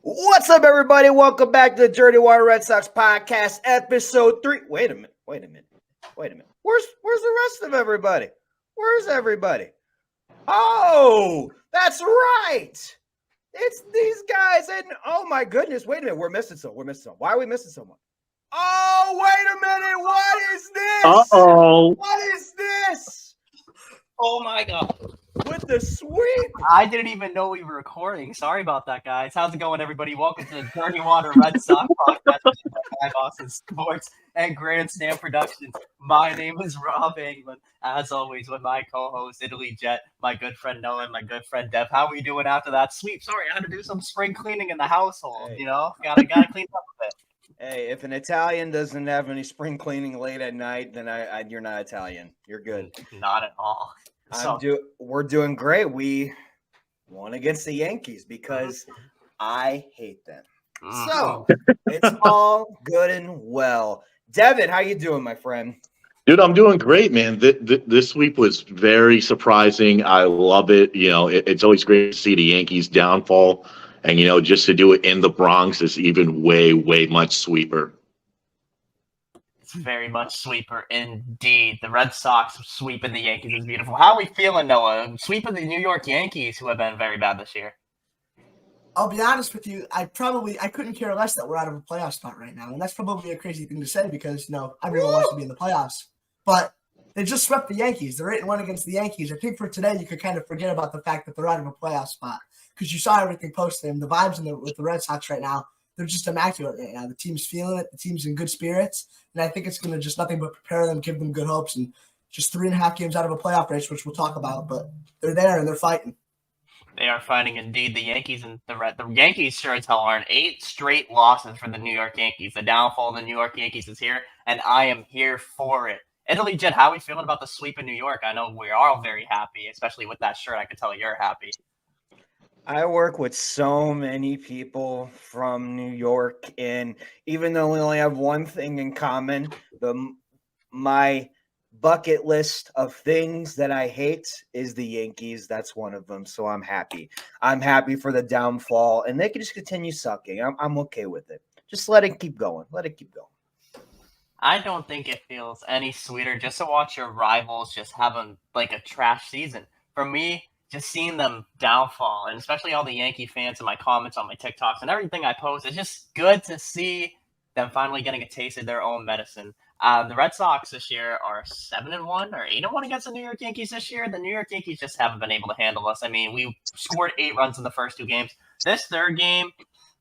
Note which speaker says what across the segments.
Speaker 1: What's up, everybody? Welcome back to the Dirty Water Red Sox podcast, episode 3. Wait a minute. Where's the rest of everybody? Where's everybody? Oh, that's right. It's these guys, and oh my goodness, wait a minute. We're missing someone. Why are we missing someone? Oh, wait a minute. What is this?
Speaker 2: Uh-oh.
Speaker 1: What is this?
Speaker 3: Oh my god.
Speaker 1: With the sweep.
Speaker 3: I didn't even know we were recording. Sorry about that, guys. How's it going, everybody? Welcome to the Dirty Water Red Sox podcast by Boston Sports and Grandstand Productions. My name is Rob England, as always, with my co-host, Italy Jet, my good friend Noah, and my good friend Dev. How are we doing after that sweep? Sorry, I had to do some spring cleaning in the household, Gotta clean up a bit.
Speaker 1: Hey, if an Italian doesn't have any spring cleaning late at night, then you're not Italian. You're good.
Speaker 3: Not at all.
Speaker 1: We're doing great. We won against the Yankees because I hate them. So it's all good and well. Devin, how you doing, my friend?
Speaker 2: Dude, I'm doing great, man. This sweep was very surprising. I love it. It's always great to see the Yankees downfall. And, just to do it in the Bronx is even way, way much sweeper.
Speaker 3: It's very much sweeper indeed. The Red Sox sweeping the Yankees is beautiful. How are we feeling, Noah? Sweeping the New York Yankees, who have been very bad this year.
Speaker 4: I'll be honest with you. I couldn't care less that we're out of a playoff spot right now. And that's probably a crazy thing to say because, everyone wants to be in the playoffs. But they just swept the Yankees. They're 8-1 against the Yankees. I think for today, you could kind of forget about the fact that they're out of a playoff spot because you saw everything posted and the vibes with the Red Sox right now. They're just immaculate right now. The team's feeling it. The team's in good spirits. And I think it's going to just nothing but prepare them, give them good hopes, and just 3.5 games out of a playoff race, which we'll talk about. But they're there and they're fighting.
Speaker 3: They are fighting indeed. The Yankees and the Yankees sure as hell aren't. 8 straight losses for the New York Yankees. The downfall of the New York Yankees is here, and I am here for it. Italy Jet, how are we feeling about the sweep in New York? I know we are all very happy, especially with that shirt. I can tell you're happy.
Speaker 1: I work with so many people from New York, and even though we only have one thing in common, my bucket list of things that I hate is the Yankees. That's one of them, so I'm happy. I'm happy for the downfall, and they can just continue sucking. I'm okay with it. Just let it keep going.
Speaker 3: I don't think it feels any sweeter just to watch your rivals just having like a trash season. For me, just seeing them downfall, and especially all the Yankee fans and my comments on my TikToks and everything I post, it's just good to see them finally getting a taste of their own medicine. The Red Sox this year are 7-1 or 8-1 against the New York Yankees this year. The New York Yankees just haven't been able to handle us. I mean, we scored 8 runs in the first 2 games. This third game,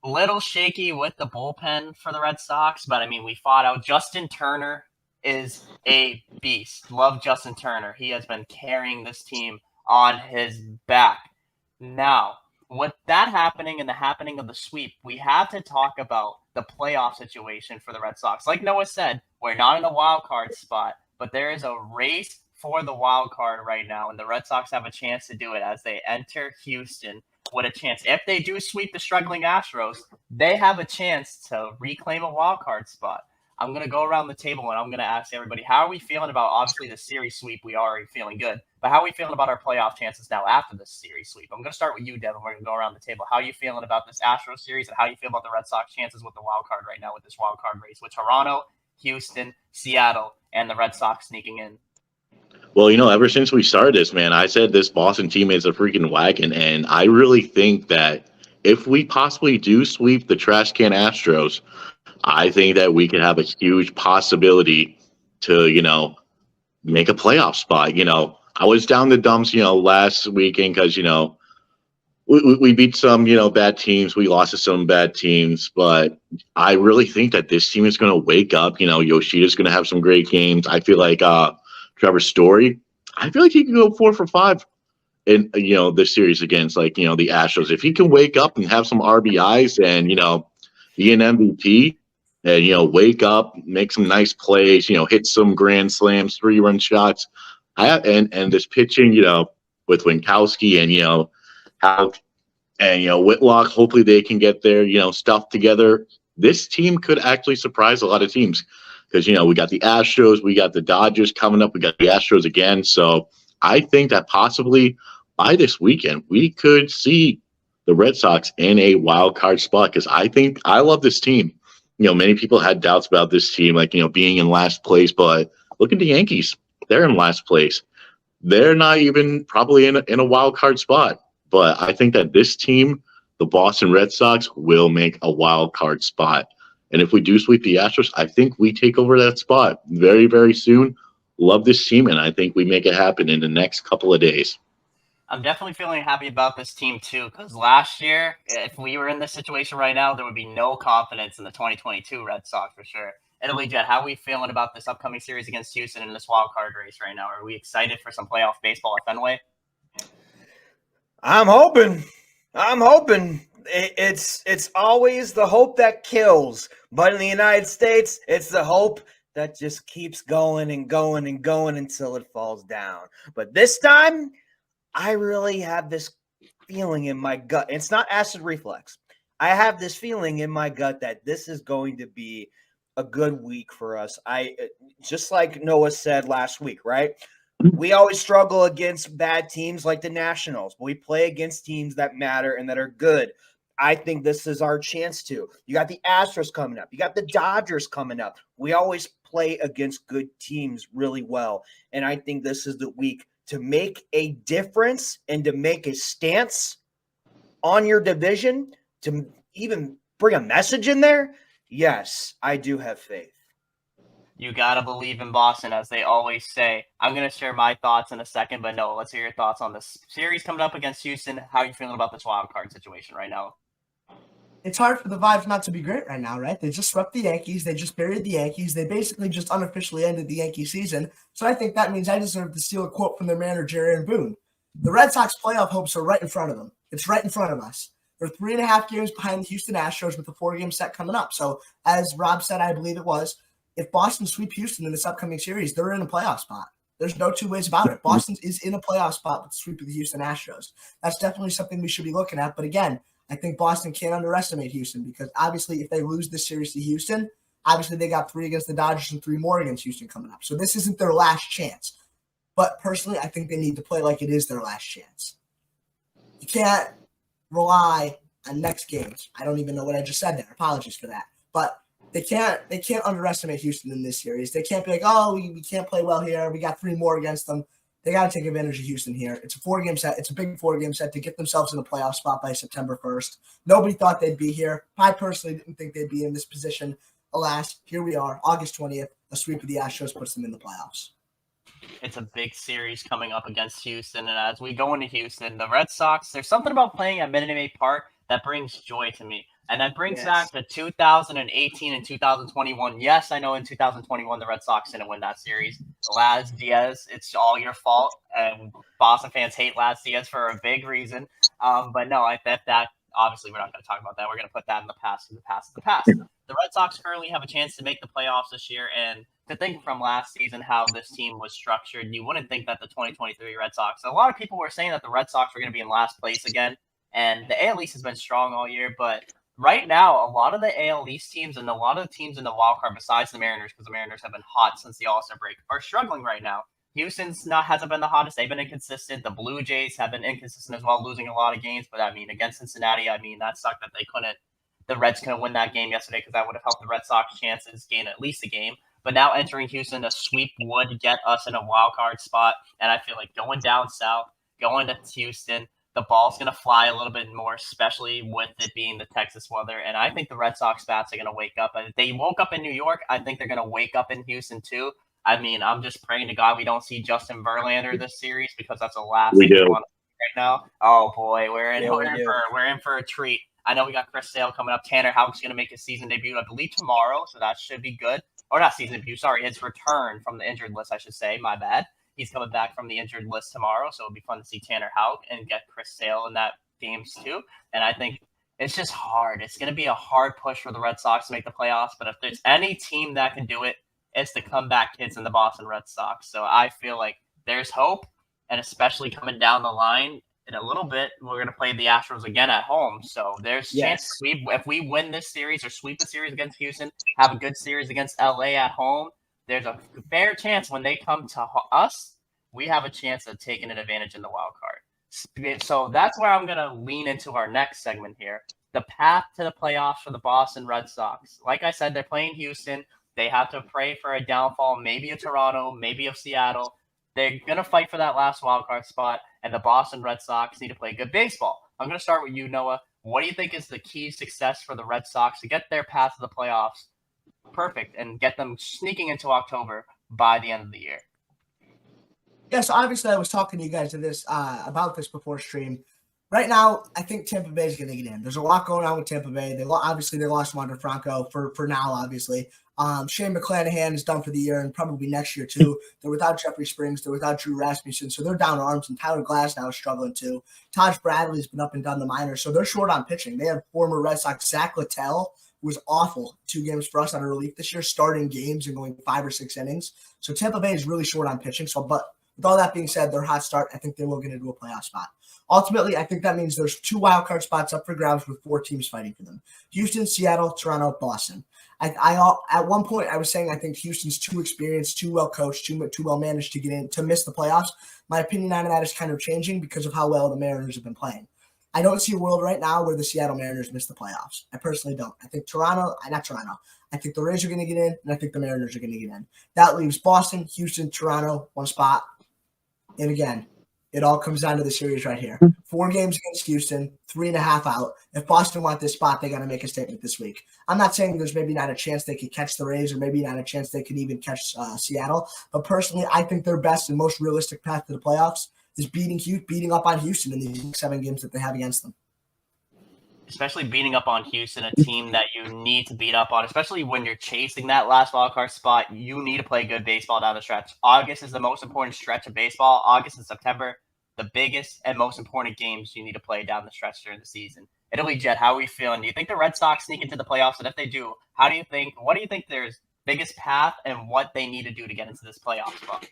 Speaker 3: little shaky with the bullpen for the Red Sox, but I mean, we fought out. Justin Turner is a beast. Love Justin Turner. He has been carrying this team on his back. Now, with that happening and the happening of the sweep, we have to talk about the playoff situation for the Red Sox. Like Noah said, we're not in a wild card spot, but there is a race for the wild card right now, and the Red Sox have a chance to do it as they enter Houston with a chance. If they do sweep the struggling Astros, they have a chance to reclaim a wild card spot. I'm going to go around the table and I'm going to ask everybody, how are we feeling about, obviously, the series sweep? We are already feeling good. But how are we feeling about our playoff chances now after this series sweep? I'm going to start with you, Devin. We're going to go around the table. How are you feeling about this Astros series, and how do you feel about the Red Sox chances with the wild card right now with this wild card race with Toronto, Houston, Seattle, and the Red Sox sneaking in?
Speaker 2: Well, ever since we started this, man, I said this Boston team is a freaking wagon, and I really think that if we possibly do sweep the trash can Astros, I think that we could have a huge possibility to, make a playoff spot. I was down the dumps, last weekend because, we beat some, bad teams. We lost to some bad teams. But I really think that this team is going to wake up. Yoshida's going to have some great games. I feel like Trevor Story, I feel like he can go 4 for 5 in, this series against, the Astros. If he can wake up and have some RBIs and, be an MVP, and, wake up, make some nice plays, hit some grand slams, 3-run shots. And this pitching, with Winkowski and, Houck and, Whitlock, hopefully they can get their, stuff together. This team could actually surprise a lot of teams because, we got the Astros, we got the Dodgers coming up, we got the Astros again. So I think that possibly by this weekend, we could see the Red Sox in a wild card spot because I love this team. Many people had doubts about this team, like, being in last place, but look at the Yankees. They're in last place. They're not even probably in a wild card spot. But I think that this team, the Boston Red Sox, will make a wild card spot. And if we do sweep the Astros, I think we take over that spot very, very soon. Love this team, and I think we make it happen in the next couple of days.
Speaker 3: I'm definitely feeling happy about this team too, because last year, if we were in this situation right now, there would be no confidence in the 2022 Red Sox for sure. Italy Jet, how are we feeling about this upcoming series against Houston in this wild card race right now? Are we excited for some playoff baseball at Fenway?
Speaker 1: I'm hoping. It's always the hope that kills, but in the United States, it's the hope that just keeps going and going and going until it falls down. But this time, I really have this feeling in my gut. It's not acid reflux. I have this feeling in my gut that this is going to be a good week for us. Just like Noah said last week, right? We always struggle against bad teams like the Nationals. We play against teams that matter and that are good. I think this is our chance to. You got the Astros coming up. You got the Dodgers coming up. We always play against good teams really well. And I think this is the week to make a difference and to make a stance on your division, to even bring a message in there. Yes, I do have faith.
Speaker 3: You gotta believe in Boston, as they always say. I'm gonna share my thoughts in a second, but no, let's hear your thoughts on this series coming up against Houston. How are you feeling about this wild card situation right now?
Speaker 4: It's hard for the vibes not to be great right now, right? They just swept the Yankees. They just buried the Yankees. They basically just unofficially ended the Yankee season. So I think that means I deserve to steal a quote from their manager, Aaron Boone. The Red Sox playoff hopes are right in front of them. It's right in front of us. They're 3.5 games behind the Houston Astros with a 4-game set coming up. So as Rob said, I believe it was, if Boston sweep Houston in this upcoming series, they're in a playoff spot. There's no two ways about it. Boston is in a playoff spot with the sweep of the Houston Astros. That's definitely something we should be looking at. But again, I think Boston can't underestimate Houston because obviously if they lose this series to Houston, obviously they got 3 against the Dodgers and 3 more against Houston coming up. So this isn't their last chance. But personally, I think they need to play like it is their last chance. You can't rely on next games. I don't even know what I just said there. Apologies for that. But they can't underestimate Houston in this series. They can't be like, oh, we can't play well here. We got 3 more against them. They got to take advantage of Houston here. It's a 4-game set. It's a big 4-game set to get themselves in a playoff spot by September 1st. Nobody thought they'd be here. I personally didn't think they'd be in this position. Alas, here we are, August 20th. A sweep of the Astros puts them in the playoffs.
Speaker 3: It's a big series coming up against Houston, and as we go into Houston, the Red Sox, there's something about playing at Minute Maid Park that brings joy to me. And that brings back to 2018 and 2021. Yes, I know in 2021 the Red Sox didn't win that series. Laz Diaz, it's all your fault. And Boston fans hate Laz Diaz for a big reason. But no, I bet that obviously we're not going to talk about that. We're going to put that in the past. The Red Sox currently have a chance to make the playoffs this year. And to think from last season how this team was structured, you wouldn't think that the 2023 Red Sox, a lot of people were saying that the Red Sox were going to be in last place again. And the AL East has been strong all year, but right now, a lot of the AL East teams and a lot of the teams in the wild card, besides the Mariners, because the Mariners have been hot since the All-Star break, are struggling right now. Houston's hasn't been the hottest. They've been inconsistent. The Blue Jays have been inconsistent as well, losing a lot of games. But, against Cincinnati, that sucked that the Reds couldn't win that game yesterday because that would have helped the Red Sox chances gain at least a game. But now entering Houston, a sweep would get us in a wild card spot. And I feel like going down south, going to Houston, the ball's going to fly a little bit more, especially with it being the Texas weather. And I think the Red Sox bats are going to wake up. And if they woke up in New York, I think they're going to wake up in Houston too. I'm just praying to God we don't see Justin Verlander this series because that's the last thing we want to see right now. Oh boy, we're in for a treat. I know we got Chris Sale coming up. Tanner Houck's going to make his season debut, I believe, tomorrow, so that should be good. Or not season debut, sorry, his return from the injured list, I should say. My bad. He's coming back from the injured list tomorrow, so it'll be fun to see Tanner Houck and get Chris Sale in that games too. And I think it's just hard. It's going to be a hard push for the Red Sox to make the playoffs, but if there's any team that can do it, it's the comeback kids in the Boston Red Sox. So I feel like there's hope, and especially coming down the line in a little bit, we're going to play the Astros again at home. So there's chance if we win this series or sweep the series against Houston, have a good series against LA at home, there's a fair chance when they come to us, we have a chance of taking an advantage in the wild card. So that's where I'm going to lean into our next segment here. The path to the playoffs for the Boston Red Sox. Like I said, they're playing Houston. They have to pray for a downfall, maybe of Toronto, maybe of Seattle. They're going to fight for that last wildcard spot, and the Boston Red Sox need to play good baseball. I'm going to start with you, Noah. What do you think is the key success for the Red Sox to get their path to the playoffs perfect and get them sneaking into October by the end of the year?
Speaker 4: Yeah, so obviously I was talking to you guys about this before stream. Right now, I think Tampa Bay is going to get in. There's a lot going on with Tampa Bay. They lost Wander Franco for now, obviously. Shane McClanahan is done for the year and probably next year too. They're without Jeffrey Springs. They're without Drew Rasmussen. So they're down arms, and Tyler Glass now is struggling too. Taj Bradley's been up and down the minors. So they're short on pitching. They have former Red Sox Zach Littell, who was awful 2 games for us out of relief this year, starting games and going 5 or 6 innings. So Tampa Bay is really short on pitching. But with all that being said, their hot start, I think they will get into a playoff spot. Ultimately, I think that means there's 2 wildcard spots up for grabs with 4 teams fighting for them. Houston, Seattle, Toronto, Boston. At one point, I was saying I think Houston's too experienced, too well coached, too well managed to get in to miss the playoffs. My opinion on that is kind of changing because of how well the Mariners have been playing. I don't see a world right now where the Seattle Mariners miss the playoffs. I personally don't. I think I think the Rays are going to get in, and I think the Mariners are going to get in. That leaves Boston, Houston, Toronto, 1 spot. And again, it all comes down to the series right here. 4 games against Houston, 3.5 out. If Boston want this spot, they got to make a statement this week. I'm not saying there's maybe not a chance they could catch the Rays, or maybe not a chance they could even catch Seattle. But personally, I think their best and most realistic path to the playoffs is beating up on Houston in these 7 games that they have against them.
Speaker 3: Especially beating up on Houston, a team that you need to beat up on, especially when you're chasing that last wildcard spot. You need to play good baseball down the stretch. August is the most important stretch of baseball. August and September, the biggest and most important games you need to play down the stretch during the season. Italy Jet, how are we feeling? Do you think the Red Sox sneak into the playoffs? And if they do, what do you think their biggest path and what they need to do to get into this playoff spot?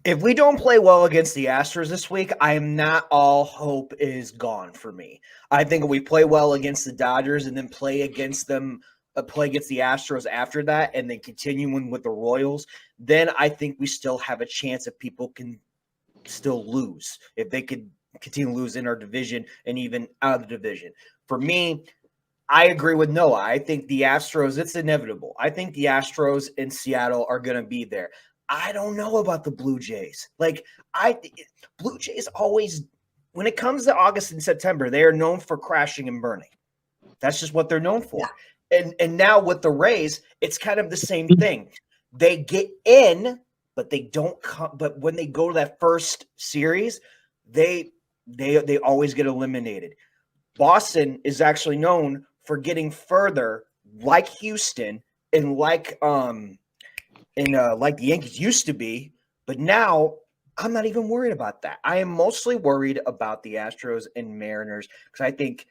Speaker 1: If we don't play well against the Astros this week, I am not all hope is gone for me. I think if we play well against the Dodgers and then play against the Astros after that and then continuing with the Royals, then I think we still have a chance if people can still lose. If they could continue to lose in our division and even out of the division. For me, I agree with Noah. I think the Astros, it's inevitable. I think the Astros in Seattle are going to be there. I don't know about the Blue Jays. Blue Jays always, when it comes to August and September, they are known for crashing and burning. That's just what they're known for. Yeah. And now with the Rays, it's kind of the same thing. They get in, but they don't come. But when they go to that first series, they always get eliminated. Boston is actually known for getting further, like Houston and like the Yankees used to be, but now I'm not even worried about that. I am mostly worried about the Astros and Mariners because I think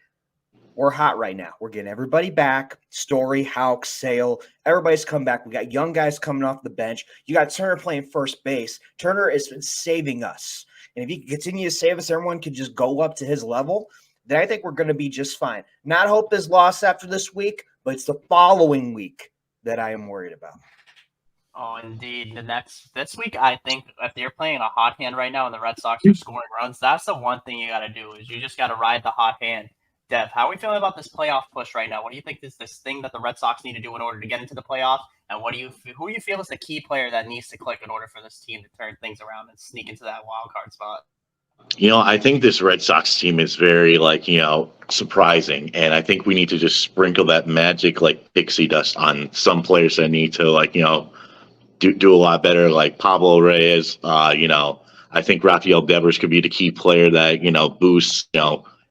Speaker 1: we're hot right now. We're getting everybody back. Story, Houck, Sale, everybody's come back. We got young guys coming off the bench. You got Turner playing first base. Turner has been saving us. And if he can continue to save us, everyone can just go up to his level, then I think we're going to be just fine. Not hope is lost after this week, but it's the following week that I am worried about.
Speaker 3: Oh, indeed. This week, I think if you're playing a hot hand right now and the Red Sox are scoring runs, that's the one thing you got to do is you just got to ride the hot hand. Dev, how are we feeling about this playoff push right now? What do you think is this thing that the Red Sox need to do in order to get into the playoffs? And who do you feel is the key player that needs to click in order for this team to turn things around and sneak into that wild card spot?
Speaker 2: I think this Red Sox team is very, surprising. And I think we need to just sprinkle that magic, pixie dust on some players that need to, do a lot better, like Pablo Reyes. I think Rafael Devers could be the key player that, boosts,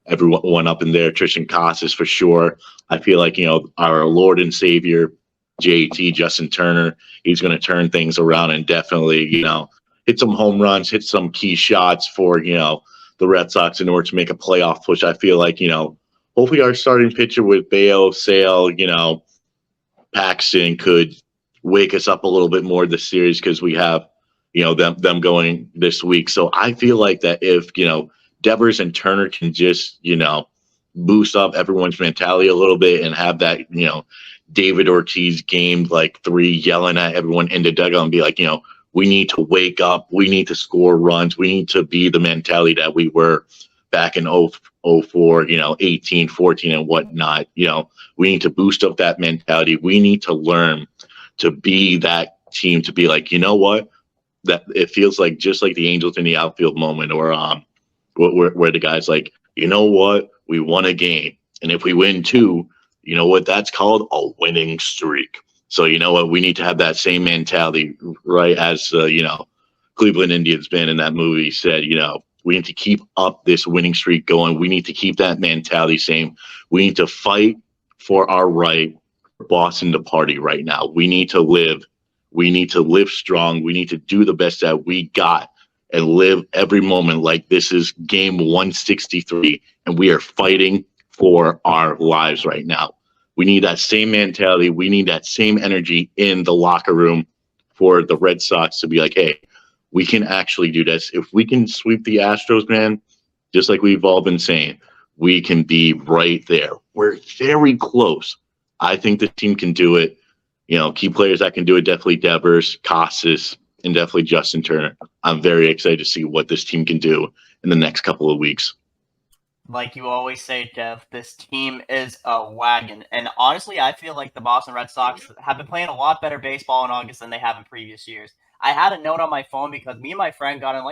Speaker 2: everyone up in there. Tristan Casas for sure. I feel like, our Lord and Savior, JT, Justin Turner, he's going to turn things around and definitely, hit some home runs, hit some key shots for, the Red Sox in order to make a playoff push. I feel like, hopefully our starting pitcher with Bayo, Sale, Paxton could wake us up a little bit more this series because we have, them going this week. So I feel like that if, Devers and Turner can just, boost up everyone's mentality a little bit and have that, David Ortiz game 3 yelling at everyone in the dugout and be like, We need to wake up. We need to score runs. We need to be the mentality that we were back in 04, 18, 14 and whatnot. We need to boost up that mentality. We need to learn to be that team, to be like, you know what? That it feels like just like the Angels in the outfield moment, or where the guy's like, you know what? We won a game. And if we win two, you know what that's called? A winning streak. So you know what? We need to have that same mentality, right? As, Cleveland Indians man in that movie said, we need to keep up this winning streak going. We need to keep that mentality same. We need to fight for our right for Boston to party right now. We need to live. We need to live strong. We need to do the best that we got and live every moment like this is game 163 and we are fighting for our lives right now. We need that same mentality. We need that same energy in the locker room for the Red Sox to be like, hey, we can actually do this. If we can sweep the Astros, man, just like we've all been saying, we can be right there. We're very close. I think the team can do it. Key players that can do it, definitely Devers, Casas, and definitely Justin Turner. I'm very excited to see what this team can do in the next couple of weeks.
Speaker 3: Like you always say, Dev, this team is a wagon. And honestly, I feel like the Boston Red Sox have been playing a lot better baseball in August than they have in previous years. I had a note on my phone because me and my friend got in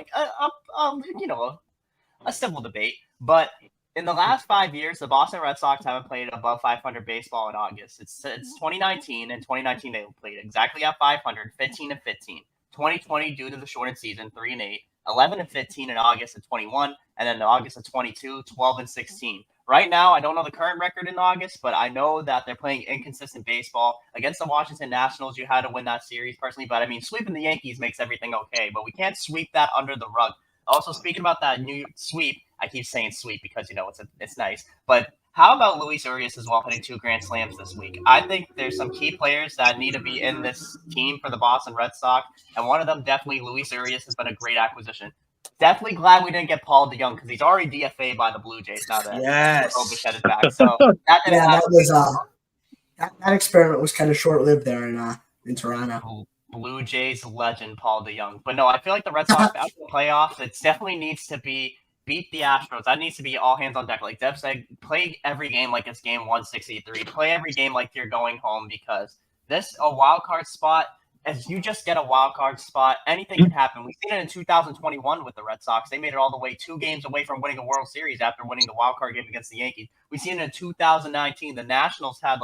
Speaker 3: a civil debate. But in the last 5 years, the Boston Red Sox haven't played above 500 baseball in August. It's 2019. In 2019, they played exactly at 500, 15 and 15. 2020, due to the shortened season, 3 and 8. 11 and 15 in August of 21, and then in August of 22, 12 and 16. Right now, I don't know the current record in August, but I know that they're playing inconsistent baseball. Against the Washington Nationals, you had to win that series personally, but I mean, sweeping the Yankees makes everything okay, but we can't sweep that under the rug. Also, speaking about that new sweep, I keep saying sweep because, it's nice, but how about Luis Urias as well hitting 2 grand slams this week? I think there's some key players that need to be in this team for the Boston Red Sox, and one of them definitely Luis Urias has been a great acquisition. Definitely glad we didn't get Paul DeYoung because he's already DFA'd by the Blue Jays now that Obichet is back. So
Speaker 4: that experiment was kind of short-lived there in Toronto.
Speaker 3: Blue Jays legend Paul DeYoung. But no, I feel like the Red Sox after the playoffs, it definitely needs to be beat the Astros. That needs to be all hands on deck. Like Dev said, play every game like it's game 163. Play every game like you're going home because a wild card spot, as you just get a wild card spot, anything can happen. We've seen it in 2021 with the Red Sox. They made it all the way 2 games away from winning a World Series after winning the wild card game against the Yankees. We've seen it in 2019. The Nationals had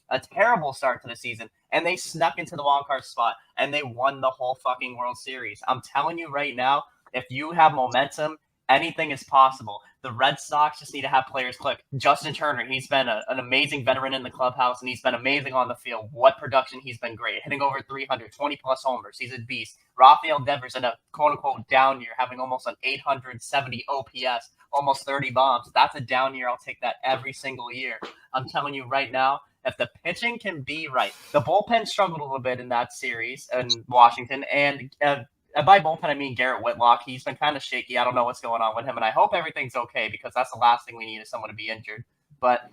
Speaker 3: a terrible start to the season, and they snuck into the wild card spot, and they won the whole fucking World Series. I'm telling you right now, if you have momentum, anything is possible. The Red Sox just need to have players click. Justin Turner, he's been an amazing veteran in the clubhouse, and he's been amazing on the field. What production, he's been great. Hitting over 300, 20-plus homers. He's a beast. Rafael Devers in a quote-unquote down year, having almost an 870 OPS, almost 30 bombs. That's a down year. I'll take that every single year. I'm telling you right now, if the pitching can be right. The bullpen struggled a little bit in that series in Washington, and by bullpen, I mean Garrett Whitlock. He's been kind of shaky. I don't know what's going on with him, and I hope everything's okay because that's the last thing we need is someone to be injured. But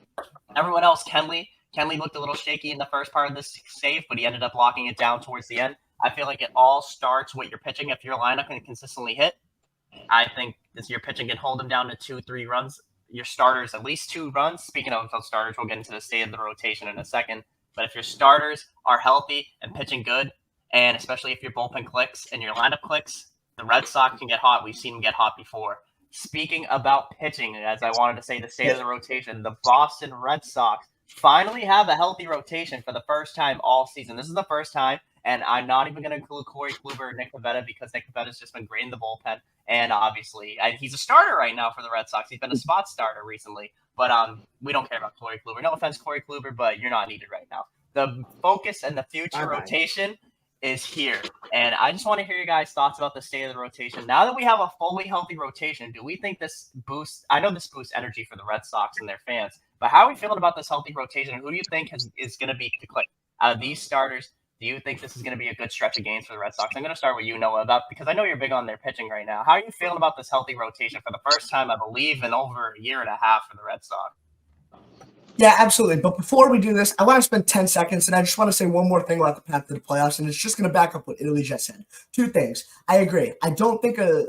Speaker 3: everyone else, Kenley looked a little shaky in the first part of this save, but he ended up locking it down towards the end. I feel like it all starts with your pitching. If your lineup can consistently hit, I think your pitching can hold them down to 2-3 runs. Your starters, at least 2 runs. Speaking of starters, we'll get into the state of the rotation in a second. But if your starters are healthy and pitching good, and especially if your bullpen clicks and your lineup clicks, the Red Sox can get hot. We've seen them get hot before. Speaking about pitching, as I wanted to say, the state of the rotation, the Boston Red Sox finally have a healthy rotation for the first time all season. This is the first time, and I'm not even going to include Corey Kluber or Nick Pivetta because Nick Pivetta's just been great in the bullpen. And obviously, he's a starter right now for the Red Sox. He's been a spot starter recently. But we don't care about Corey Kluber. No offense, Corey Kluber, but you're not needed right now. The focus and the future rotation is here. And I just want to hear your guys' thoughts about the state of the rotation. Now that we have a fully healthy rotation, do we think this boosts – I know this boosts energy for the Red Sox and their fans, but how are we feeling about this healthy rotation? And who do you think is going to be the click? Out of these starters, do you think this is going to be a good stretch of games for the Red Sox? I'm going to start with you, Noah, because I know you're big on their pitching right now. How are you feeling about this healthy rotation for the first time, I believe, in over a year and a half for the Red Sox?
Speaker 4: Yeah, absolutely. But before we do this, I want to spend 10 seconds, and I just want to say one more thing about the path to the playoffs, and it's just going to back up what Italy just said. Two things. I agree. I don't think a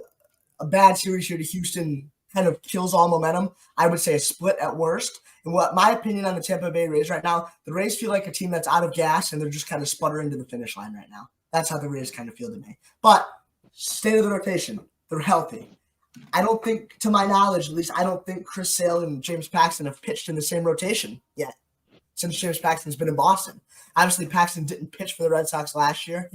Speaker 4: bad series here to Houston kind of kills all momentum. I would say a split at worst. And what my opinion on the Tampa Bay Rays right now, the Rays feel like a team that's out of gas, and they're just kind of sputtering to the finish line right now. That's how the Rays kind of feel to me. But state of the rotation, they're healthy. I don't think, to my knowledge, at least, I don't think Chris Sale and James Paxton have pitched in the same rotation yet since James Paxton's been in Boston. Obviously, Paxton didn't pitch for the Red Sox last year.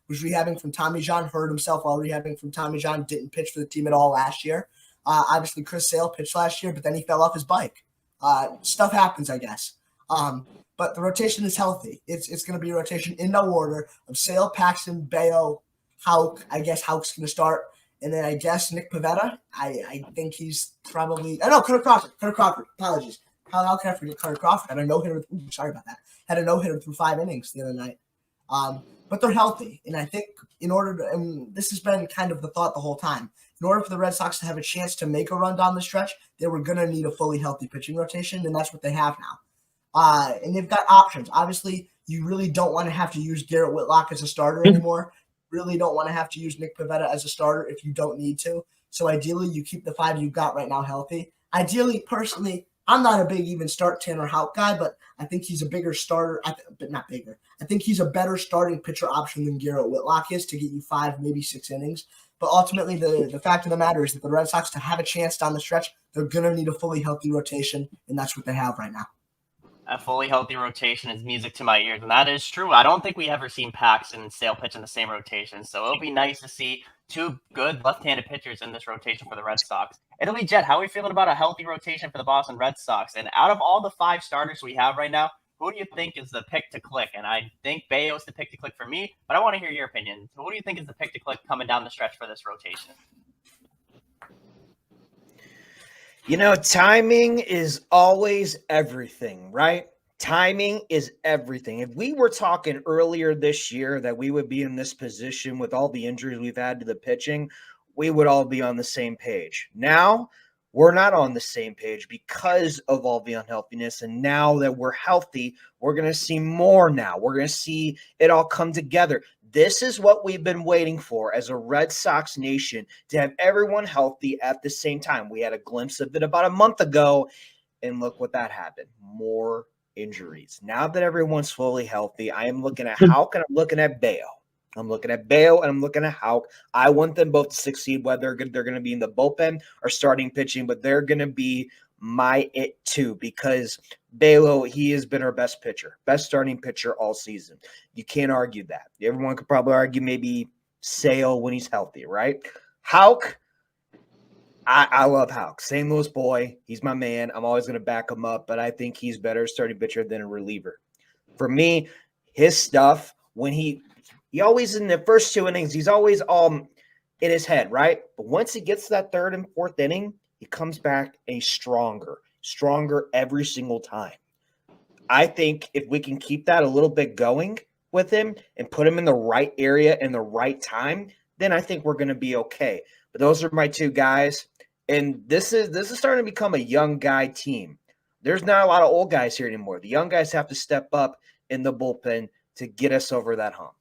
Speaker 4: Was rehabbing from Tommy John, hurt himself while rehabbing from Tommy John, didn't pitch for the team at all last year. Obviously, Chris Sale pitched last year, but then he fell off his bike. Stuff happens, I guess. But the rotation is healthy. It's going to be a rotation in no order of Sale, Paxton, Bayo, Houck. I guess Houck's going to start. And then I guess Nick Pivetta. I think he's probably – Cutter Crawford. Apologies. How can I forget Cutter Crawford? Had a no-hitter. Sorry about that. Had a no-hitter through 5 innings the other night. But they're healthy. And I think in order to – and this has been kind of the thought the whole time. In order for the Red Sox to have a chance to make a run down the stretch, they were going to need a fully healthy pitching rotation, and that's what they have now. And they've got options. Obviously, you really don't want to have to use Garrett Whitlock as a starter anymore. Really don't want to have to use Nick Pivetta as a starter if you don't need to. So ideally, you keep the 5 you've got right now healthy. Ideally, personally, I'm not a big even start Tanner Houck guy, but I think he's a bigger starter, but not bigger. I think he's a better starting pitcher option than Garrett Whitlock is to get you 5, maybe 6 innings. But ultimately, the fact of the matter is that the Red Sox, to have a chance down the stretch, they're going to need a fully healthy rotation, and that's what they have right now.
Speaker 3: A fully healthy rotation is music to my ears, and that is true. I don't think we ever seen Paxton and Sale pitch in the same rotation, so it'll be nice to see 2 good left-handed pitchers in this rotation for the Red Sox. Italy Jet, how are we feeling about a healthy rotation for the Boston Red Sox? And out of all the 5 starters we have right now, who do you think is the pick to click? And I think Bayo's the pick to click for me, but I want to hear your opinion. So who do you think is the pick to click coming down the stretch for this rotation?
Speaker 1: Timing is always everything, right? Timing is everything. If we were talking earlier this year that we would be in this position with all the injuries we've had to the pitching, we would all be on the same page. Now, we're not on the same page because of all the unhealthiness. And now that we're healthy, we're going to see more now. We're going to see it all come together. This is what we've been waiting for as a Red Sox nation, to have everyone healthy at the same time. We had a glimpse of it about a month ago, and look what that happened. More injuries. Now that everyone's fully healthy, I am looking at Houck and I'm looking at Bayo. I'm looking at Bayo and I'm looking at Houck. I want them both to succeed, whether they're going to be in the bullpen or starting pitching, but they're going to be my it too, because Bayo, he has been our best pitcher, best starting pitcher all season. You can't argue that. Everyone could probably argue maybe Sale when he's healthy, right? Houck, I love Houck. St. Louis boy. He's my man. I'm always going to back him up, but I think he's better starting pitcher than a reliever. For me, his stuff, when he always in the first 2 innings, he's always in his head, right? But once he gets to that 3rd and 4th inning, he comes back and he's stronger every single time. I think if we can keep that a little bit going with him and put him in the right area in the right time, then I think we're going to be okay. But those are my 2 guys. And this is starting to become a young guy team. There's not a lot of old guys here anymore. The young guys have to step up in the bullpen to get us over that hump.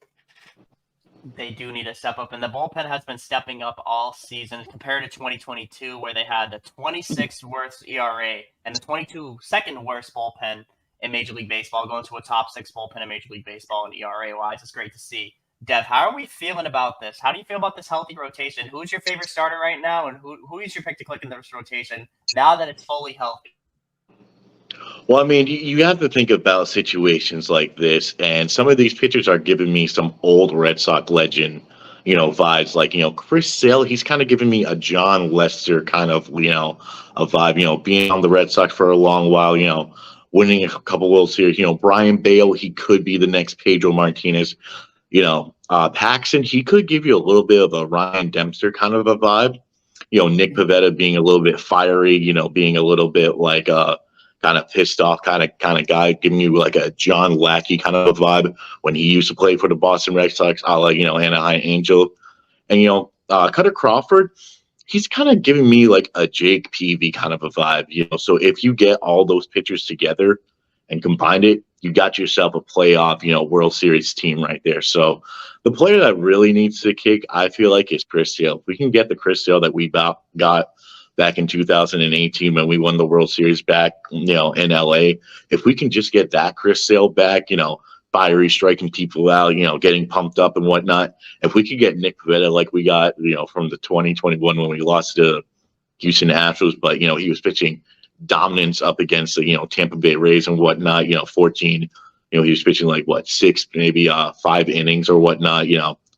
Speaker 3: They do need to step up, and the bullpen has been stepping up all season compared to 2022, where they had the 26th worst ERA and the 22nd worst bullpen in Major League Baseball, going to a top 6 bullpen in Major League Baseball and ERA-wise. It's great to see. Dev, how are we feeling about this? How do you feel about this healthy rotation? Who's your favorite starter right now, and who is your pick to click in this rotation now that it's fully healthy?
Speaker 2: Well, I mean, you have to think about situations like this, and some of these pitchers are giving me some old Red Sox legend, vibes. Like, Chris Sale, he's kind of giving me a John Lester kind of, a vibe, being on the Red Sox for a long while, winning a couple World Series. Brian Bayo, he could be the next Pedro Martinez. Paxton, he could give you a little bit of a Ryan Dempster kind of a vibe. Nick Pivetta being a little bit fiery, being a little bit like kind of pissed off kind of guy, giving you like a John Lackey kind of a vibe when he used to play for the Boston Red Sox, a la, Anaheim Angel. And, Cutter Crawford, he's kind of giving me like a Jake Peavy kind of a vibe, So if you get all those pitchers together and combine it, you got yourself a playoff, World Series team right there. So the player that really needs to kick, I feel like, is Chris Sale. If we can get the Chris Sale that we got back in 2018 when we won the World Series back, in LA, if we can just get that Chris Sale back, fiery, striking people out, getting pumped up and whatnot. If we could get Nick Pivetta like we got, from the 2021 when we lost to Houston Astros, but, he was pitching dominance up against the, Tampa Bay Rays and whatnot, 14, he was pitching like, 6, maybe 5 innings or whatnot,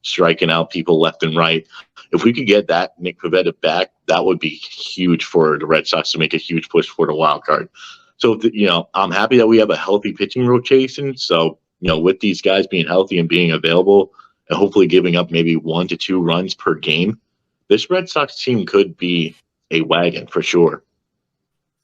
Speaker 2: striking out people left and right. If we could get that Nick Pivetta back, that would be huge for the Red Sox to make a huge push for the wild card. So, I'm happy that we have a healthy pitching rotation. So, with these guys being healthy and being available and hopefully giving up maybe 1 to 2 runs per game, this Red Sox team could be a wagon for sure.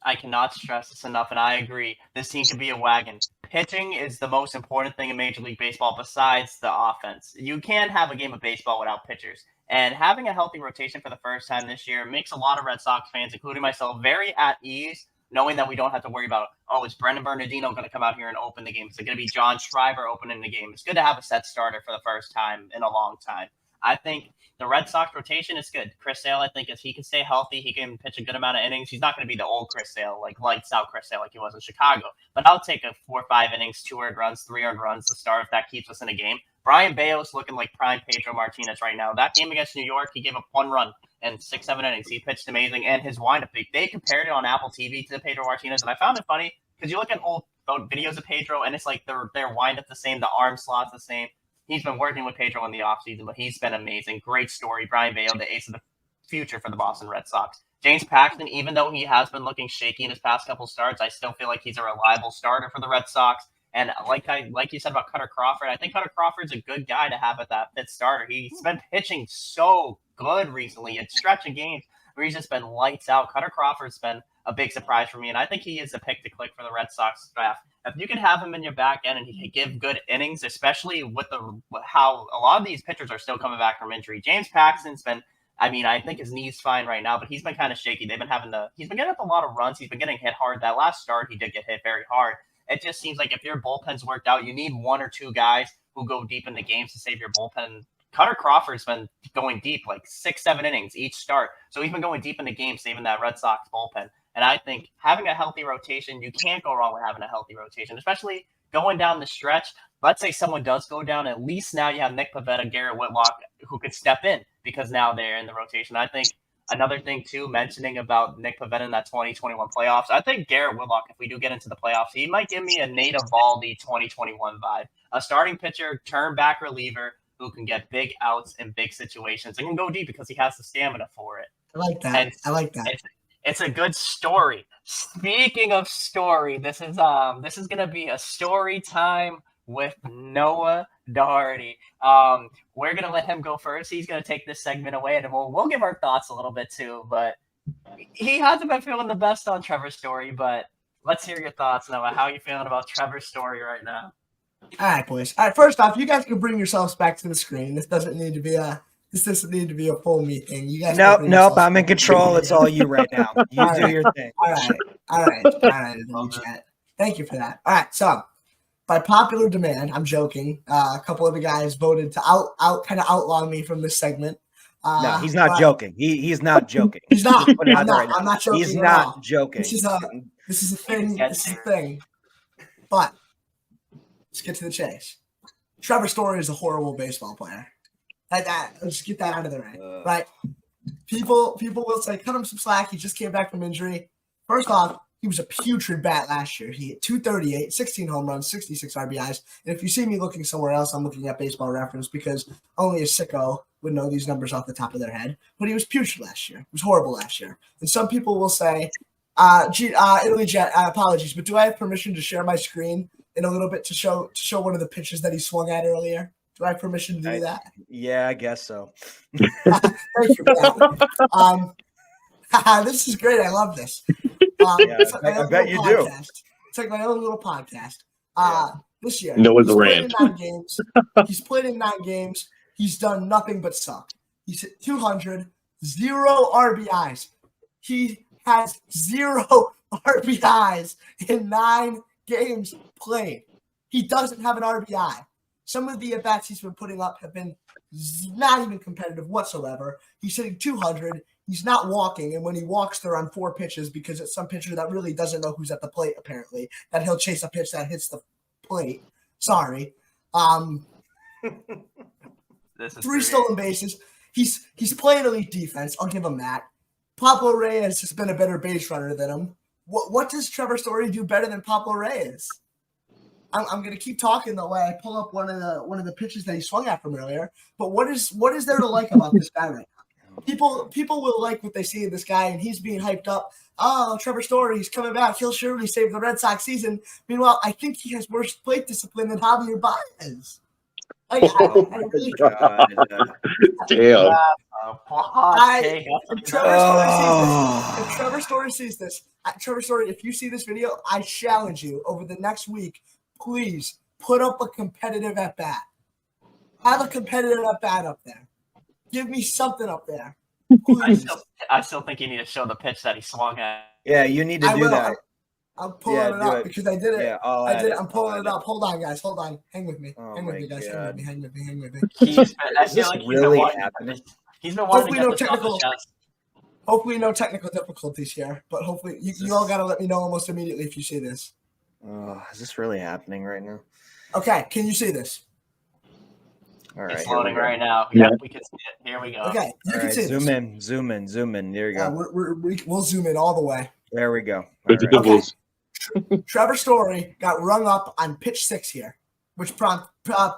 Speaker 3: I cannot stress this enough, and I agree. This team can be a wagon. Pitching is the most important thing in Major League Baseball besides the offense. You can't have a game of baseball without pitchers. And having a healthy rotation for the first time this year makes a lot of Red Sox fans, including myself, very at ease, knowing that we don't have to worry about, is Brendan Bernardino going to come out here and open the game? Is it going to be John Schreiber opening the game? It's good to have a set starter for the first time in a long time. I think the Red Sox rotation is good. Chris Sale, I think, if he can stay healthy, he can pitch a good amount of innings. He's not going to be the old Chris Sale, like lights out Chris Sale like he was in Chicago. But I'll take a 4 or 5 innings, 2 earned runs, 3 earned runs to start if that keeps us in a game. Brian Bayo's looking like prime Pedro Martinez right now. That game against New York, he gave up 1 run and 6-7 innings. He pitched amazing, and his windup, they compared it on Apple TV to Pedro Martinez, and I found it funny because you look at old videos of Pedro, and it's like their windup the same, the arm slot's the same. He's been working with Pedro in the offseason, but he's been amazing. Great story. Brian Bayo, the ace of the future for the Boston Red Sox. James Paxton, even though he has been looking shaky in his past couple starts, I still feel like he's a reliable starter for the Red Sox. And like you said about Cutter Crawford, I think Cutter Crawford's a good guy to have at that 5th starter. He's been pitching so good recently. It's stretching games where he's just been lights out. Cutter Crawford's been a big surprise for me, and I think he is a pick to click for the Red Sox draft. If you can have him in your back end and he can give good innings, especially with how a lot of these pitchers are still coming back from injury. James Paxton's been, I think his knee's fine right now, but he's been kind of shaky. He's been getting up a lot of runs. He's been getting hit hard. That last start, he did get hit very hard. It just seems like if your bullpen's worked out, you need 1 or 2 guys who go deep in the games to save your bullpen. Cutter Crawford's been going deep, like 6-7 innings each start. So he's been going deep in the game, saving that Red Sox bullpen. And I think having a healthy rotation, you can't go wrong with having a healthy rotation, especially going down the stretch. Let's say someone does go down. At least now you have Nick Pivetta, Garrett Whitlock, who could step in because now they're in the rotation. I think another thing, too, mentioning about Nick Pivetta in that 2021 playoffs, I think Garrett Whitlock, if we do get into the playoffs, he might give me a Nate Eovaldi 2021 vibe. A starting pitcher, turn back reliever who can get big outs in big situations and can go deep because he has the stamina for it.
Speaker 4: I like that.
Speaker 3: It's a good story. Speaking of story, this is gonna be a story time with Noah Doherty. We're gonna let him go first. He's gonna take this segment away, and we'll give our thoughts a little bit too. But he hasn't been feeling the best on Trevor Story. But let's hear your thoughts, Noah. How are you feeling about Trevor Story right now?
Speaker 4: All right, boys. All right, first off, you guys can bring yourselves back to the screen. This doesn't need to be a full me thing. You guys.
Speaker 1: Nope. I'm in control. It's all you right now. You do your thing.
Speaker 4: All right. Chat. Thank you for that. All right. So, by popular demand, I'm joking. A couple of the guys voted to outlaw me from this segment.
Speaker 1: No, he's not joking. He's not joking.
Speaker 4: He's not. I'm not joking.
Speaker 1: He's not joking.
Speaker 4: This is a thing. This is a thing. But let's get to the chase. Trevor Story is a horrible baseball player. Like that. Let's get that out of the way. Right? People will say, cut him some slack. He just came back from injury. First off, he was a putrid bat last year. He hit 238, 16 home runs, 66 RBIs. And if you see me looking somewhere else, I'm looking at Baseball Reference because only a sicko would know these numbers off the top of their head. But he was putrid last year. He was horrible last year. And some people will say, Italy Jet, apologies, but do I have permission to share my screen in a little bit to show one of the pitches that he swung at earlier? Do I have permission to do that?
Speaker 1: Yeah, I guess so.
Speaker 4: Thank you for that. This is great. I love this.
Speaker 1: I bet you do.
Speaker 4: It's like my own little podcast. This year,
Speaker 2: Noah's rant.
Speaker 4: He's played in 9 games. He's done nothing but suck. He's hit 200, 0 RBIs. He has 0 RBIs in 9 games played. He doesn't have an RBI. Some of the at-bats he's been putting up have been not even competitive whatsoever. He's hitting 200. He's not walking, and when he walks, they're on 4 pitches because it's some pitcher that really doesn't know who's at the plate, apparently, that he'll chase a pitch that hits the plate. Sorry. 3 stolen bases. He's playing elite defense. I'll give him that. Pablo Reyes has been a better base runner than him. What does Trevor Story do better than Pablo Reyes? I'm going to keep talking the way I pull up one of the pitches that he swung at from earlier. But what is there to like about this guy right now? People will like what they see in this guy, and he's being hyped up. Oh, Trevor Story, he's coming back. He'll surely save the Red Sox season. Meanwhile, I think he has worse plate discipline than Javier Baez. Like,
Speaker 2: Damn.
Speaker 4: If Trevor Story sees this, Trevor Story, if you see this video, I challenge you over the next week, please put up a competitive at-bat. Have a competitive at-bat up there. Give me something up there.
Speaker 3: I still think you need to show the pitch that he swung at.
Speaker 1: Yeah, you need to do that.
Speaker 4: I'm pulling it up because I did it.
Speaker 1: Yeah,
Speaker 4: I'm pulling it up. Hold on, guys. Hold on. Hang with me. Hang with me, guys. Hang with me.
Speaker 3: He's been wanting to get this off his chest.
Speaker 4: Hopefully no technical difficulties here, but hopefully you all got to let me know almost immediately if you see this.
Speaker 1: Is this really happening right now?
Speaker 4: Okay, can you see this?
Speaker 1: All right,
Speaker 3: it's loading right now.
Speaker 2: Yeah,
Speaker 3: we can see it. Here we go.
Speaker 4: Okay, you can see
Speaker 1: zoom
Speaker 4: this.
Speaker 1: Zoom in. There you go.
Speaker 4: We'll zoom in all the way.
Speaker 1: There we go.
Speaker 4: Okay. Trevor Story got rung up on pitch 6 here, which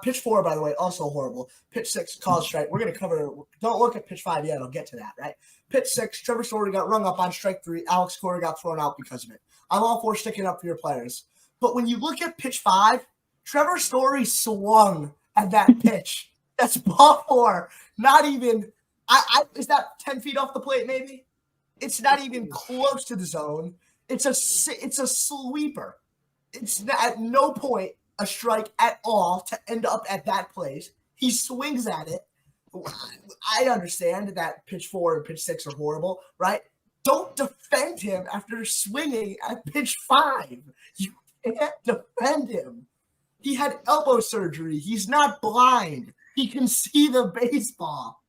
Speaker 4: pitch 4, by the way, also horrible. Pitch 6, called strike. We're going to cover – don't look at pitch 5 yet. I'll get to that, right? Pitch 6, Trevor Story got rung up on strike 3. Alex Cora got thrown out because of it. I'm all for sticking up for your players. But when you look at pitch 5, Trevor Story swung at that pitch. That's ball 4. Not even – is that 10 feet off the plate maybe? It's not even close to the zone. It's a sweeper. It's at no point a strike at all to end up at that place. He swings at it. I understand that pitch 4 and pitch 6 are horrible, right? Don't defend him after swinging at pitch 5. You can't defend him. He had elbow surgery. He's not blind. He can see the baseball.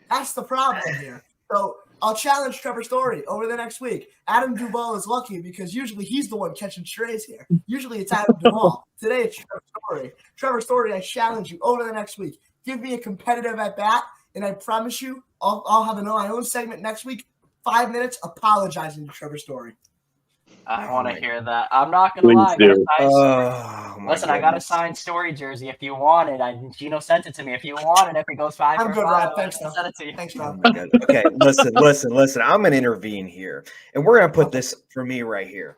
Speaker 4: That's the problem here. So I'll challenge Trevor Story over the next week. Adam Duvall is lucky because usually he's the one catching strays here. Usually it's Adam Duvall. Today it's Trevor Story. Trevor Story, I challenge you over the next week. Give me a competitive at-bat, and I promise you I'll have my own segment next week, 5 minutes apologizing to Trevor Story.
Speaker 3: I want to hear that. I'm not going to lie. Listen, I got a signed Story jersey if you want it. Geno sent it to me. If you want it, if it goes 5
Speaker 4: I'm
Speaker 3: for
Speaker 4: good,
Speaker 3: 5,
Speaker 4: Rob. Thanks,
Speaker 3: I'll send it to you.
Speaker 4: Thanks, Rob.
Speaker 1: Oh, okay, listen. I'm going to intervene here. And we're going to put this for me right here.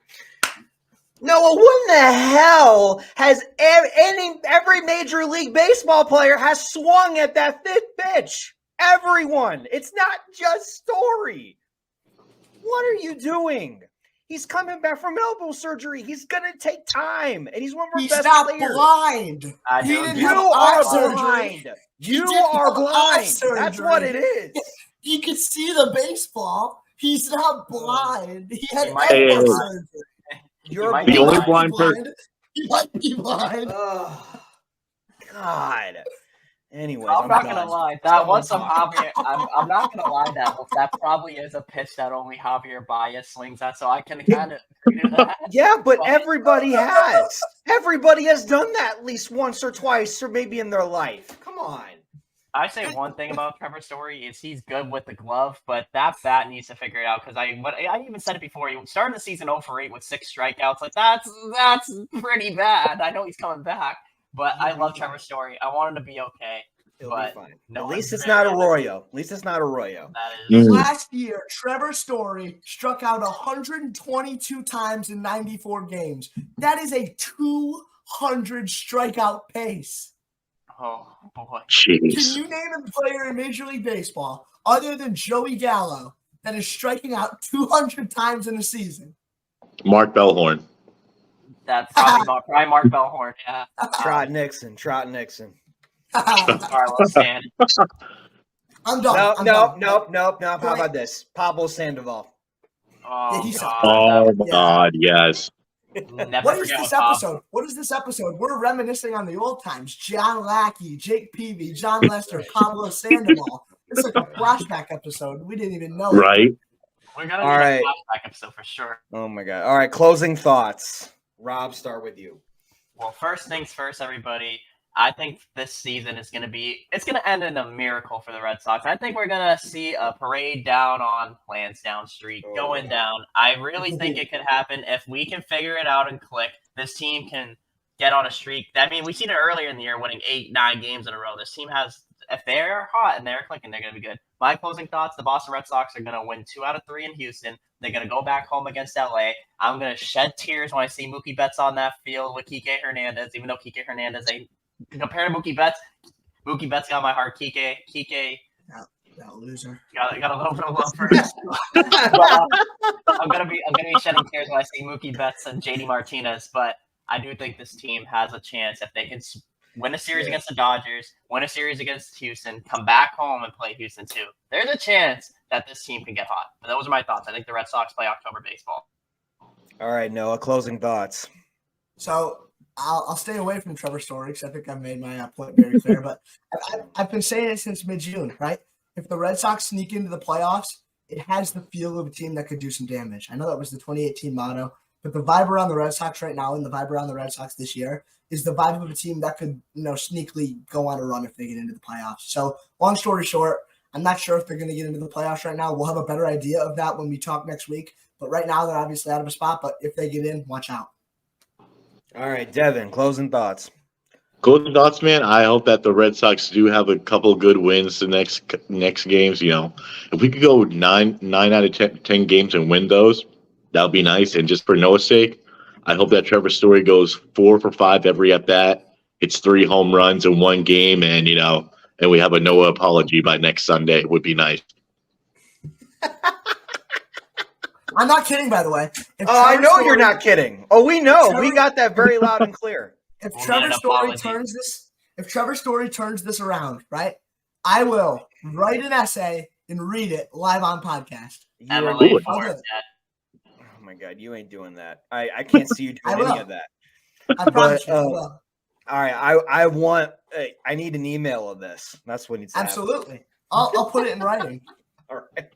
Speaker 1: Noah, what in the hell has every Major League Baseball player has swung at that 5th pitch? Everyone. It's not just Story. What are you doing? He's coming back from elbow surgery. He's going to take time, and he's one of our best players.
Speaker 4: He's not blind.
Speaker 1: You are blind. You are blind. That's what it is.
Speaker 4: He could see the baseball. He's not blind. He had
Speaker 2: elbow
Speaker 4: surgery.
Speaker 1: You're
Speaker 2: the only blind person.
Speaker 4: He might be blind.
Speaker 1: Oh, God. Anyways,
Speaker 3: I'm not gonna lie. That was some Javier. I'm not gonna lie. That probably is a pitch that only Javier Baez swings at. So I can kind of figure that.
Speaker 1: Yeah, but everybody has. Everybody has done that at least once or twice, or maybe in their life. Come on.
Speaker 3: I say one thing about Trevor Story is he's good with the glove, but that bat needs to figure it out because I even said it before. He started the season 0 for 8 with 6 strikeouts. Like that's pretty bad. I know he's coming back. But I love Trevor Story. I want him to be okay.
Speaker 1: He'll
Speaker 3: but
Speaker 1: be fine.
Speaker 3: No,
Speaker 1: at least it's not Arroyo. At least it's not Arroyo.
Speaker 3: That is
Speaker 4: Last year, Trevor Story struck out 122 times in 94 games. That is a 200 strikeout pace.
Speaker 3: oh boy.
Speaker 2: Jeez.
Speaker 4: Can you name a player in Major League Baseball other than Joey Gallo that is striking out 200 times in a season?
Speaker 2: Mark Bellhorn.
Speaker 3: That's probably Mark Bellhorn. Yeah.
Speaker 1: Trot Nixon.
Speaker 3: Carlos Stanton.
Speaker 4: I'm done.
Speaker 1: No,
Speaker 4: I'm
Speaker 1: no.
Speaker 4: done.
Speaker 1: How about this? Pablo Sandoval.
Speaker 3: Oh,
Speaker 4: he sucks.
Speaker 3: God.
Speaker 2: Oh my God, yes.
Speaker 3: Never
Speaker 4: What is
Speaker 3: forget
Speaker 4: this
Speaker 3: what Bob-
Speaker 4: episode? What is this episode? We're reminiscing on the old times. John Lackey, Jake Peavy, John Lester, Pablo Sandoval. It's like a flashback episode. We didn't even know it.
Speaker 2: Right?
Speaker 3: We're gonna
Speaker 1: All
Speaker 3: need
Speaker 1: right.
Speaker 3: a flashback episode for sure.
Speaker 1: Oh my God. All right, closing thoughts. Rob, start with you.
Speaker 3: Well, first things first, everybody. I think this season is gonna end in a miracle for the Red Sox. I think we're gonna see a parade down on Lansdowne Street going down. I really think it could happen if we can figure it out and click. This team can get on a streak. I mean, we've seen it earlier in the year, winning 8-9 games in a row. This team has, if they're hot and they're clicking, they're gonna be good. My closing thoughts: the Boston Red Sox are gonna win 2 out of 3 in Houston. They're gonna go back home against LA. I'm gonna shed tears when I see Mookie Betts on that field with Kike Hernandez, even though Kike Hernandez ain't. Compared to Mookie Betts got my heart. Kike,
Speaker 4: That loser.
Speaker 3: got a little bit of love for him. I'm gonna be shedding tears when I see Mookie Betts and JD Martinez. But I do think this team has a chance if they can win a series against the Dodgers, win a series against Houston, come back home and play Houston too. There's a chance that this team can get hot. But those are my thoughts. I think the Red Sox play October baseball.
Speaker 1: All right, Noah, closing thoughts.
Speaker 4: So I'll stay away from Trevor Story because I think I've made my point very clear. But I've been saying it since mid-June, right? If the Red Sox sneak into the playoffs, it has the feel of a team that could do some damage. I know that was the 2018 motto, but the vibe around the Red Sox right now and the vibe around the Red Sox this year is the vibe of a team that could, sneakily go on a run if they get into the playoffs. So long story short, I'm not sure if they're going to get into the playoffs right now. We'll have a better idea of that when we talk next week. But right now, they're obviously out of a spot. But if they get in, watch out.
Speaker 1: All right, Devin, closing thoughts.
Speaker 2: Closing thoughts, man. I hope that the Red Sox do have a couple good wins the next games. If we could go nine out of 10 games and win those, that would be nice. And just for Noah's sake, I hope that Trevor Story goes 4 for 5 every at bat. It's 3 home runs in one game, and and we have a Noah apology by next Sunday. It would be nice.
Speaker 4: I'm not kidding, by the way.
Speaker 1: I know you're not kidding. Oh, we know. We got that very loud and clear.
Speaker 4: If Trevor Story turns this around, right, I will write an essay and read it live on podcast.
Speaker 1: Oh my God, you ain't doing that. I can't see you doing any of that.
Speaker 4: I promise you. I will.
Speaker 1: All right, I need an email of this. That's what needs to happen.
Speaker 4: Absolutely. I'll put it in writing.
Speaker 1: All right.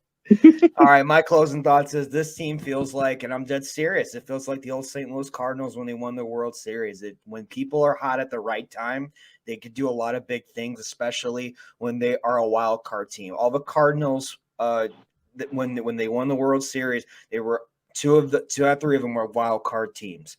Speaker 1: All right, my closing thoughts is this team feels like, and I'm dead serious, it feels like the old St. Louis Cardinals when they won the World Series. When people are hot at the right time, they could do a lot of big things, especially when they are a wild card team. All the Cardinals, when they won the World Series, they were 2 out of 3 of them were wild card teams.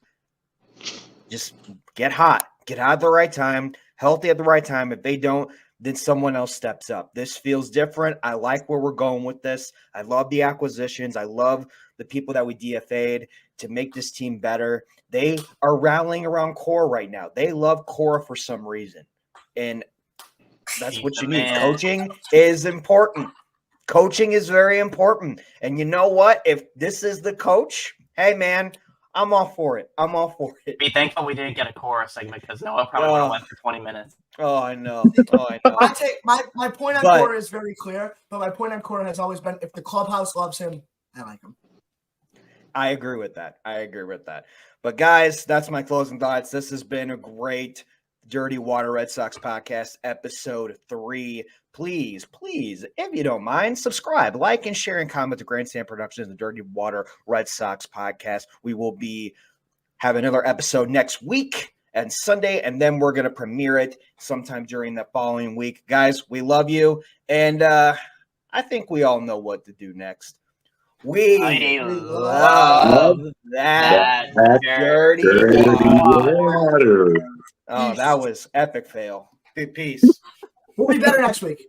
Speaker 1: Just get hot at the right time, healthy at the right time. If they don't, then someone else steps up. This feels different. I like where we're going with this. I love the acquisitions. I love the people that we DFA'd to make this team better. They are rallying around Cora right now. They love Cora for some reason. And that's what you need. Coaching is important. Coaching is very important. And you know what? If this is the coach, hey, man, I'm all for it.
Speaker 3: Be thankful we didn't get a Cora segment because Noah probably went for 20 minutes.
Speaker 1: Oh, I know.
Speaker 4: My point on Cora is very clear, but my point on Cora has always been if the clubhouse loves him, I like him.
Speaker 1: I agree with that. But guys, that's my closing thoughts. This has been a great Dirty Water Red Sox podcast, episode 3. Please, if you don't mind, subscribe, like, and share, and comment to Grandstand Productions, the Dirty Water Red Sox podcast. We will have another episode next week and Sunday, and then we're going to premiere it sometime during the following week. Guys, we love you, and I think we all know what to do next. We love that dirty water. Oh, that was epic fail. Peace.
Speaker 4: We'll be better next week.